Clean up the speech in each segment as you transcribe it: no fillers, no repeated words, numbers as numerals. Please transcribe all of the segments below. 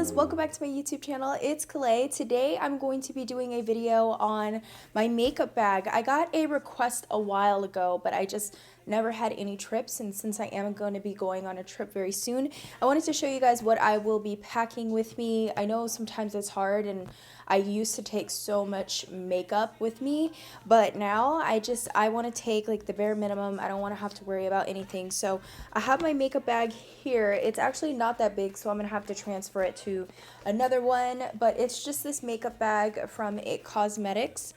loves, welcome back to my YouTube channel. It's Clay. Today I'm going to be doing a video on my makeup bag. I got a request a while ago, but I just never had any trips, and since I am going to be going on a trip very soon, I wanted to show you guys what I will be packing with me. I know sometimes it's hard, and I used to take so much makeup with me, but now I want to take like the bare minimum. I don't want to have to worry about anything. So I have my makeup bag here. It's actually not that big, so I'm gonna have to transfer it to another one, but it's just this makeup bag from It Cosmetics,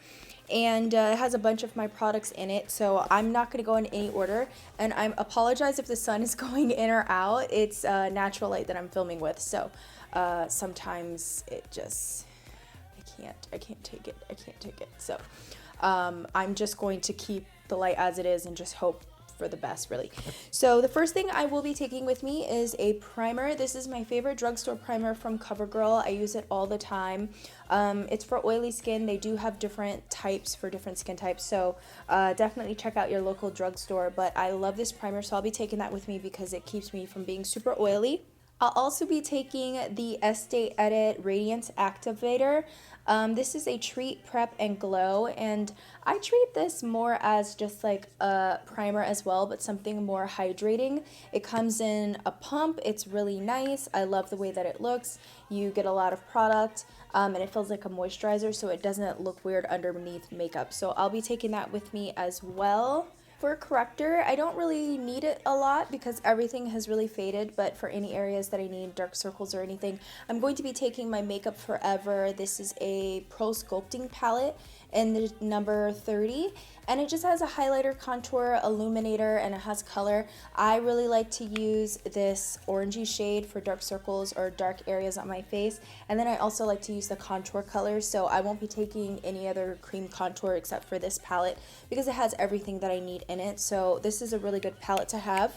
and it has a bunch of my products in it, so I'm not going to go in any order, and I apologize if the sun is going in or out. It's natural light that I'm filming with, so sometimes it just I can't take it, so I'm just going to keep the light as it is and just hope for the best, really. So the first thing I will be taking with me is a primer. This is my favorite drugstore primer from Covergirl. I use it all the time. It's for oily skin. They do have different types for different skin types, so definitely check out your local drugstore. But I love this primer, so I'll be taking that with me because it keeps me from being super oily. I'll also be taking the Estee Radiance Activator. This is a treat, prep, and glow, and I treat this more as just like a primer as well, but something more hydrating. It comes in a pump. It's really nice. I love the way that it looks. You get a lot of product, and it feels like a moisturizer, so it doesn't look weird underneath makeup. So I'll be taking that with me as well. For a corrector, I don't really need it a lot because everything has really faded, but for any areas that I need dark circles or anything, I'm going to be taking my Makeup Forever. This is a Pro Sculpting palette in the number 30, and it just has a highlighter, contour, illuminator, and it has color. I really like to use this orangey shade for dark circles or dark areas on my face, and then I also like to use the contour color, so I won't be taking any other cream contour except for this palette because it has everything that I need in it. So this is a really good palette to have.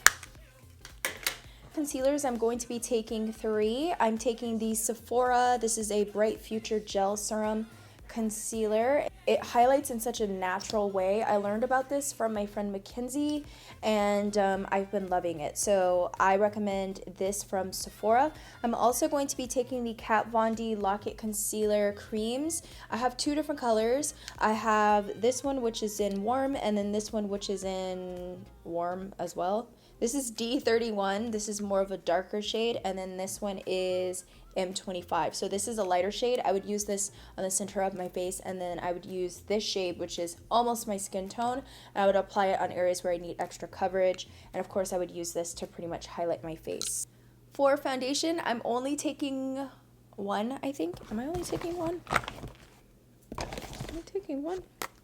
Concealers, I'm going to be taking 3. I'm taking the Sephora. This is a Bright Future Gel Serum concealer. It highlights in such a natural way. I learned about this from my friend Mackenzie, and I've been loving it, so I recommend this from Sephora. I'm also going to be taking the Kat Von D Lock-It Concealer creams. I have 2 different colors. I have this one, which is in warm, and then this one, which is in warm as well. This is D31. This is more of a darker shade, and then this one is M25. So this is a lighter shade. I would use this on the center of my face, and then I would use this shade, which is almost my skin tone, and I would apply it on areas where I need extra coverage, and of course I would use this to pretty much highlight my face. For foundation, I'm only taking 1, I think. Am I only taking 1? Am I taking 1?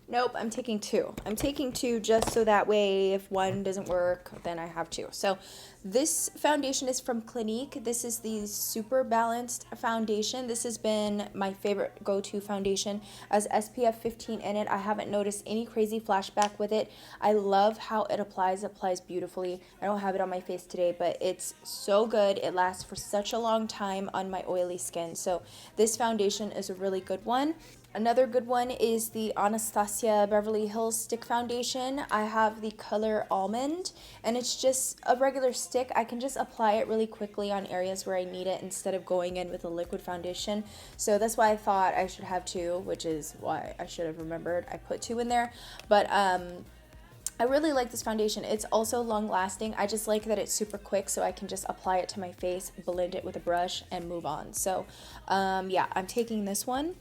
Nope, I'm taking 2. I'm taking 2 just so that way if 1 doesn't work, then I have 2. So this foundation is from Clinique. This is the Super Balanced Foundation. This has been my favorite go-to foundation. As SPF 15 in it, I haven't noticed any crazy flashback with it. I love how it applies. It applies beautifully. I don't have it on my face today, but it's so good. It lasts for such a long time on my oily skin. So this foundation is a really good one. Another good one is the Anastasia Beverly Hills Stick Foundation. I have the color Almond, and it's just a regular stick. I can just apply it really quickly on areas where I need it instead of going in with a liquid foundation. So that's why I thought I should have 2, which is why I should have remembered I put 2 in there. But I really like this foundation. It's also long lasting. I just like that it's super quick, so I can just apply it to my face, blend it with a brush, and move on. So yeah, I'm taking this one.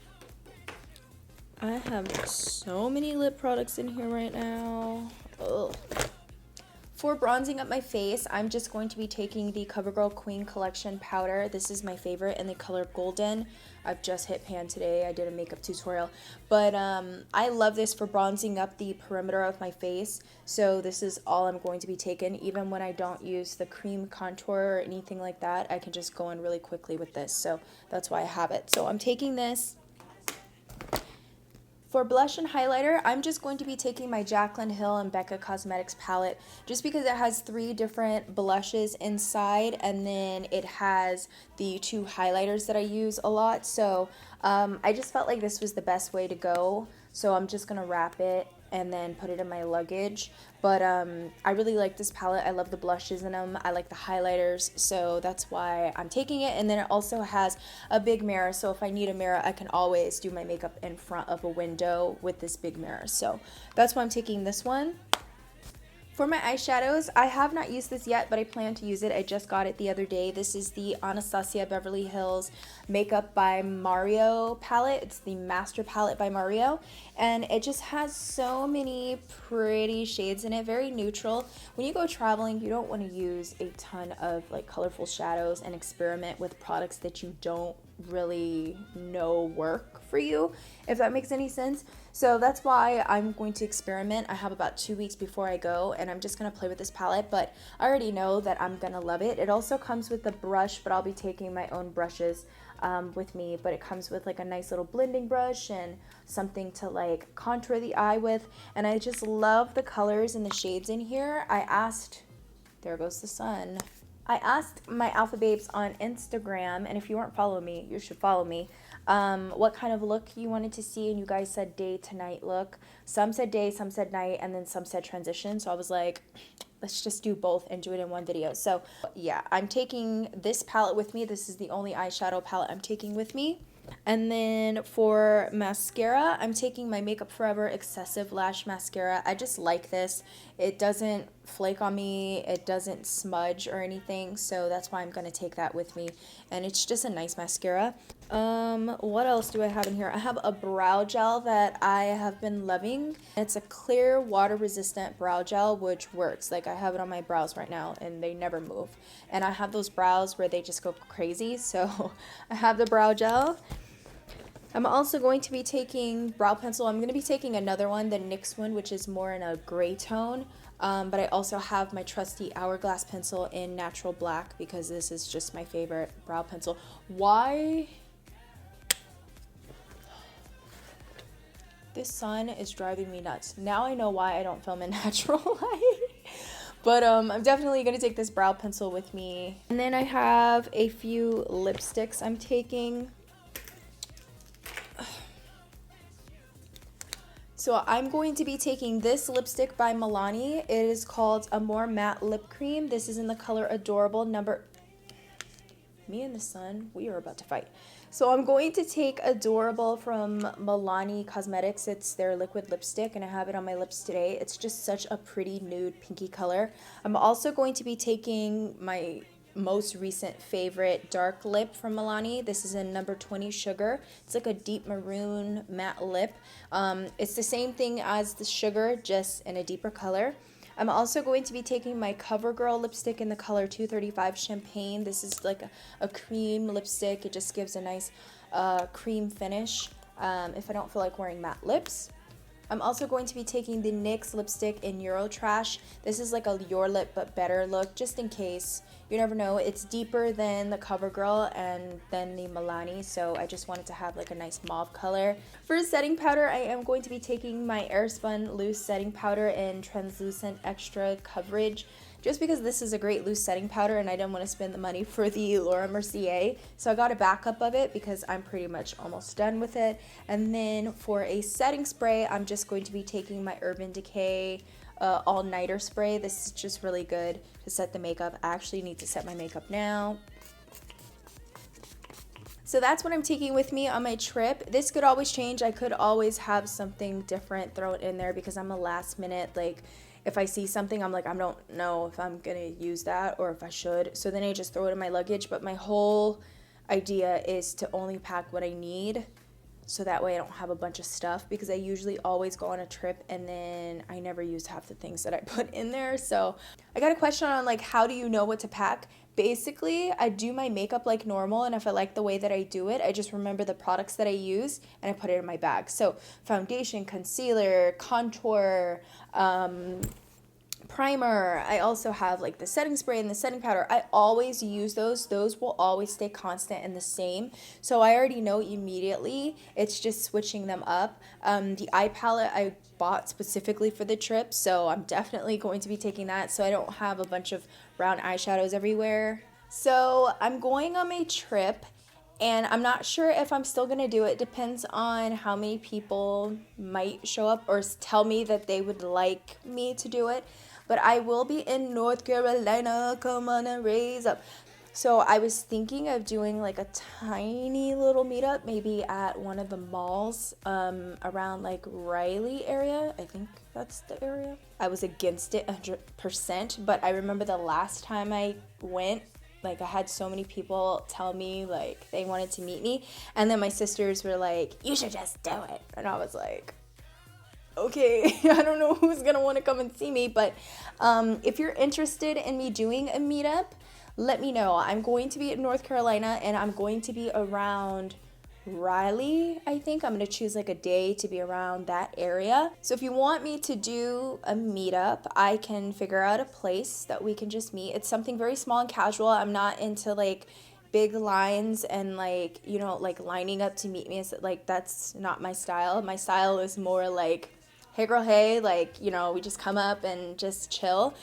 I have so many lip products in here right now. Ugh. For bronzing up my face, I'm just going to be taking the Covergirl Queen Collection powder. This is my favorite in the color Golden. I've just hit pan today. I did a makeup tutorial. But I love this for bronzing up the perimeter of my face. So this is all I'm going to be taking. Even when I don't use the cream contour or anything like that, I can just go in really quickly with this. So that's why I have it. So I'm taking this. For blush and highlighter, I'm just going to be taking my Jaclyn Hill and Becca Cosmetics palette just because it has 3 different blushes inside, and then it has the 2 highlighters that I use a lot. So I just felt like this was the best way to go. So I'm just going to wrap it and then put it in my luggage. But I really like this palette. I love the blushes in them. I like the highlighters, so that's why I'm taking it. And then it also has a big mirror, so if I need a mirror, I can always do my makeup in front of a window with this big mirror. So that's why I'm taking this one. For my eyeshadows, I have not used this yet, but I plan to use it. I just got it the other day. This is the Anastasia Beverly Hills Makeup by Mario palette. It's the Master Palette by Mario, and it just has so many pretty shades in it, very neutral. When you go traveling, you don't want to use a ton of like colorful shadows and experiment with products that you don't really know work for you, if that makes any sense. So that's why I'm going to experiment. I have about 2 weeks before I go, and I'm just going to play with this palette, but I already know that I'm going to love it. It also comes with a brush, but I'll be taking my own brushes with me, but it comes with like a nice little blending brush and something to like contour the eye with, and I just love the colors and the shades in here. There goes the sun. I asked my Alpha Babes on Instagram, and if you weren't following me, you should follow me, what kind of look you wanted to see, and you guys said day to night look. Some said day, some said night, and then some said transition. So I was like, let's just do both and do it in one video. So yeah, I'm taking this palette with me. This is the only eyeshadow palette I'm taking with me. And then for mascara, I'm taking my Makeup Forever Excessive Lash Mascara. I just like this. It doesn't flake on me. It doesn't smudge or anything. So that's why I'm going to take that with me. And it's just a nice mascara. What else do I have in here? I have a brow gel that I have been loving. It's a clear water resistant brow gel, which works. Like I have it on my brows right now and they never move. And I have those brows where they just go crazy. So I have the brow gel. I'm also going to be taking brow pencil. I'm going to be taking another one, the NYX one, which is more in a gray tone. But I also have my trusty Hourglass pencil in natural black because this is just my favorite brow pencil. Why? This sun is driving me nuts. Now I know why I don't film in natural light. But I'm definitely going to take this brow pencil with me. And then I have a few lipsticks I'm taking. So I'm going to be taking this lipstick by Milani. It is called Amore Matte Lip Cream. This is in the color Adorable number... Me and the sun, we are about to fight. So I'm going to take Adorable from Milani Cosmetics. It's their liquid lipstick, and I have it on my lips today. It's just such a pretty nude pinky color. I'm also going to be taking my most recent favorite dark lip from Milani. This is in number 20 Sugar. It's like a deep maroon matte lip. It's the same thing as the Sugar, just in a deeper color. I'm also going to be taking my Covergirl lipstick in the color 235 Champagne. This is like a cream lipstick. It just gives a nice cream finish if I don't feel like wearing matte lips. I'm also going to be taking the NYX lipstick in Eurotrash. This is like a Your Lip But Better look, just in case. You never know. It's deeper than the CoverGirl and then the Milani, so I just wanted to have like a nice mauve color. For setting powder, I am going to be taking my Airspun Loose Setting Powder in Translucent Extra Coverage, just because this is a great loose setting powder and I didn't want to spend the money for the Laura Mercier. So I got a backup of it because I'm pretty much almost done with it. And then for a setting spray, I'm just going to be taking my Urban Decay all-nighter spray. This is just really good to set the makeup. I actually need to set my makeup now. So that's what I'm taking with me on my trip. This could always change. I could always have something different thrown in there because I'm a last minute, like, if I see something, I'm like, I don't know if I'm gonna use that or if I should. So then I just throw it in my luggage. But my whole idea is to only pack what I need, so that way I don't have a bunch of stuff, because I usually always go on a trip and then I never use half the things that I put in there. So I got a question on like, how do you know what to pack? Basically, I do my makeup like normal, and if I like the way that I do it, I just remember the products that I use and I put it in my bag. So foundation, concealer, contour, primer. I also have like the setting spray and the setting powder. I always use those. Those will always stay constant and the same. So I already know immediately. It's just switching them up. The eye palette I bought specifically for the trip, so I'm definitely going to be taking that so I don't have a bunch of brown eyeshadows everywhere. So I'm going on my trip, And I'm not sure if I'm still gonna do it. Depends on how many people might show up or tell me that they would like me to do it. But I will be in North Carolina. Come on and raise up. So I was thinking of doing like a tiny little meetup, maybe at one of the malls around like Riley area. I think that's the area. I was against it 100%, but I remember the last time I went, like I had so many people tell me like they wanted to meet me, and then my sisters were like, you should just do it. And I was like, okay, I don't know who's gonna want to come and see me, but if you're interested in me doing a meetup, let me know. I'm going to be in North Carolina, and I'm going to be around Raleigh. I think I'm going to choose like a day to be around that area. So if you want me to do a meetup, I can figure out a place that we can just meet. It's something very small and casual. I'm not into like big lines and like, you know, like lining up to meet me. Like that's not my style. My style is more like, hey girl, hey, like, you know, we just come up and just chill.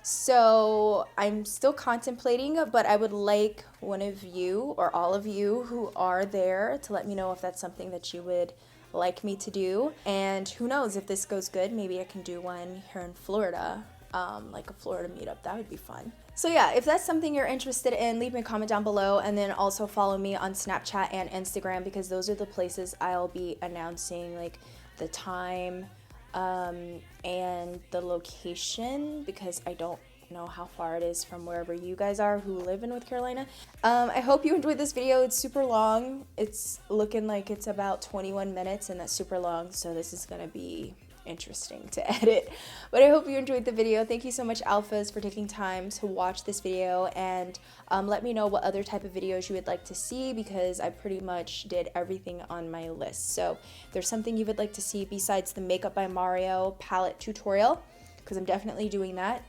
So I'm still contemplating, but I would like one of you or all of you who are there to let me know if that's something that you would like me to do. And who knows, if this goes good, maybe I can do one here in Florida, like a Florida meetup. That would be fun. So yeah, if that's something you're interested in, leave me a comment down below, and then also follow me on Snapchat and Instagram, because those are the places I'll be announcing like the time and the location, because I don't know how far it is from wherever you guys are who live in North Carolina. I hope you enjoyed this video. It's super long. It's looking like it's about 21 minutes, and that's super long, so this is gonna be interesting to edit. But I hope you enjoyed the video. Thank you so much, alphas, for taking time to watch this video, and let me know what other type of videos you would like to see, because I pretty much did everything on my list. So if there's something you would like to see besides the Makeup by Mario palette tutorial, because I'm definitely doing that,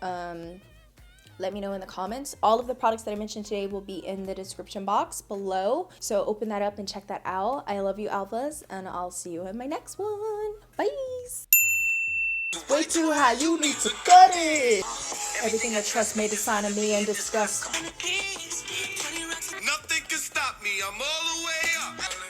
let me know in the comments. All of the products that I mentioned today will be in the description box below, so open that up and check that out. I love you, alphas, and I'll see you in my next one. Bye. Way too high, you need to cut it. Everything I trust made a sign of me and disgust. Nothing can stop me, I'm all the way up.